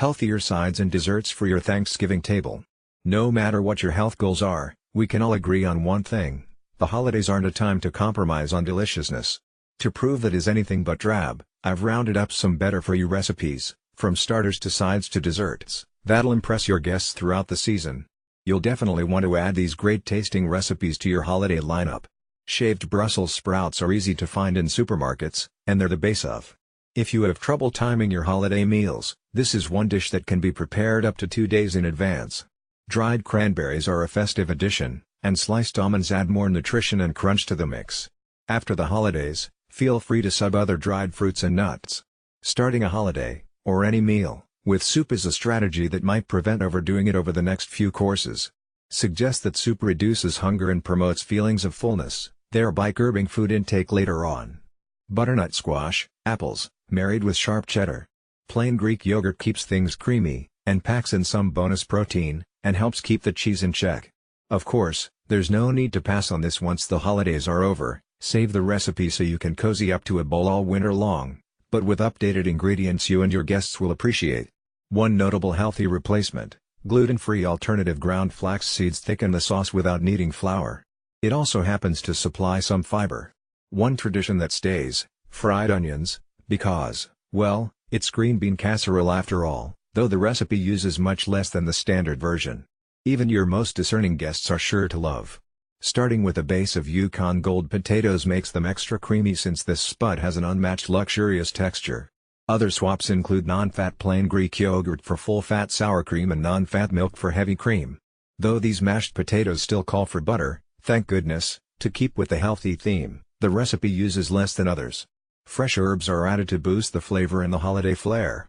healthier sides and desserts for your Thanksgiving table. No matter what your health goals are, we can all agree on one thing: the holidays aren't a time to compromise on deliciousness. To prove that is anything but drab, I've rounded up some better-for-you recipes, from starters to sides to desserts, that'll impress your guests throughout the season. You'll definitely want to add these great-tasting recipes to your holiday lineup. Shaved Brussels sprouts are easy to find in supermarkets, and they're the base of. If you have trouble timing your holiday meals, this is one dish that can be prepared up to 2 days in advance. Dried cranberries are a festive addition, and sliced almonds add more nutrition and crunch to the mix. After the holidays, feel free to sub other dried fruits and nuts. Starting a holiday, or any meal, with soup is a strategy that might prevent overdoing it over the next few courses. Suggest that soup reduces hunger and promotes feelings of fullness, thereby curbing food intake later on. Butternut squash, apples, married with sharp cheddar. Plain Greek yogurt keeps things creamy, and packs in some bonus protein, and helps keep the cheese in check. Of course, there's no need to pass on this once the holidays are over. Save the recipe so you can cozy up to a bowl all winter long, but with updated ingredients you and your guests will appreciate. One notable healthy replacement: gluten-free alternative ground flax seeds thicken the sauce without needing flour. It also happens to supply some fiber. One tradition that stays: fried onions, because, well, it's green bean casserole after all, though the recipe uses much less than the standard version. Even your most discerning guests are sure to love. Starting with a base of Yukon Gold potatoes makes them extra creamy since this spud has an unmatched luxurious texture. Other swaps include non-fat plain Greek yogurt for full-fat sour cream and non-fat milk for heavy cream. Though these mashed potatoes still call for butter, thank goodness, to keep with the healthy theme, the recipe uses less than others. Fresh herbs are added to boost the flavor and the holiday flair.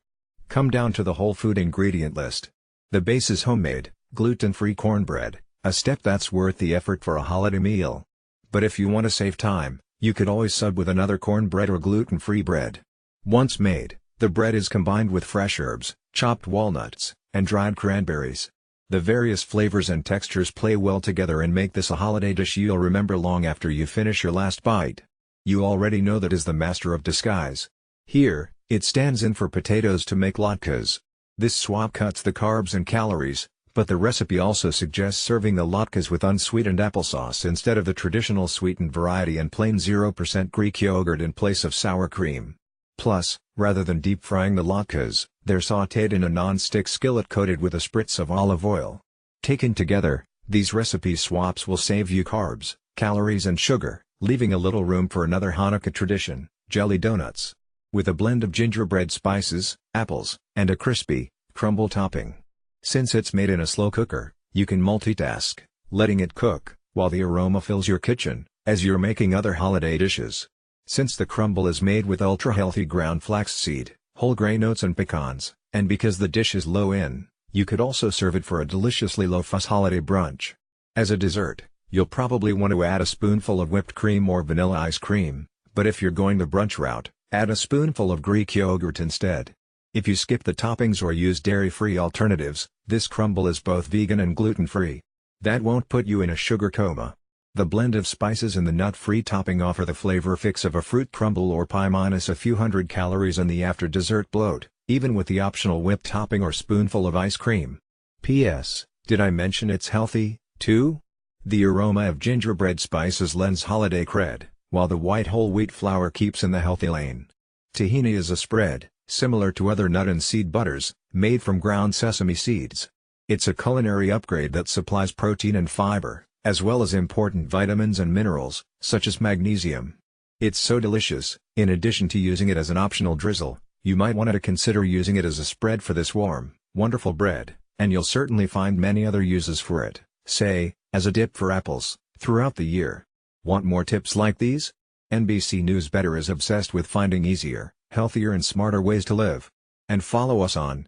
Come down to the whole food ingredient list. The base is homemade, gluten-free cornbread, a step that's worth the effort for a holiday meal. But if you want to save time, you could always sub with another cornbread or gluten-free bread. Once made, the bread is combined with fresh herbs, chopped walnuts, and dried cranberries. The various flavors and textures play well together and make this a holiday dish you'll remember long after you finish your last bite. You already know that is the master of disguise. Here, it stands in for potatoes to make latkes. This swap cuts the carbs and calories, but the recipe also suggests serving the latkes with unsweetened applesauce instead of the traditional sweetened variety and plain 0% Greek yogurt in place of sour cream. Plus, rather than deep frying the latkes, they're sautéed in a non-stick skillet coated with a spritz of olive oil. Taken together, these recipe swaps will save you carbs, calories and sugar, leaving a little room for another Hanukkah tradition: jelly donuts. With a blend of gingerbread spices, apples, and a crispy, crumble topping. Since it's made in a slow cooker, you can multitask, letting it cook, while the aroma fills your kitchen, as you're making other holiday dishes. Since the crumble is made with ultra-healthy ground flaxseed, whole grain oats and pecans, and because the dish is low in, you could also serve it for a deliciously low-fuss holiday brunch. As a dessert, you'll probably want to add a spoonful of whipped cream or vanilla ice cream, but if you're going the brunch route, add a spoonful of Greek yogurt instead. If you skip the toppings or use dairy-free alternatives, this crumble is both vegan and gluten-free. That won't put you in a sugar coma. The blend of spices and the nut-free topping offer the flavor fix of a fruit crumble or pie minus a few hundred calories and the after-dessert bloat, even with the optional whipped topping or spoonful of ice cream. P.S. Did I mention it's healthy, too? The aroma of gingerbread spices lends holiday cred, while the white whole wheat flour keeps in the healthy lane. Tahini is a spread, similar to other nut and seed butters, made from ground sesame seeds. It's a culinary upgrade that supplies protein and fiber, as well as important vitamins and minerals, such as magnesium. It's so delicious, in addition to using it as an optional drizzle, you might want to consider using it as a spread for this warm, wonderful bread, and you'll certainly find many other uses for it, say, as a dip for apples, throughout the year. Want more tips like these? NBC News Better is obsessed with finding easier, healthier and smarter ways to live. And follow us on,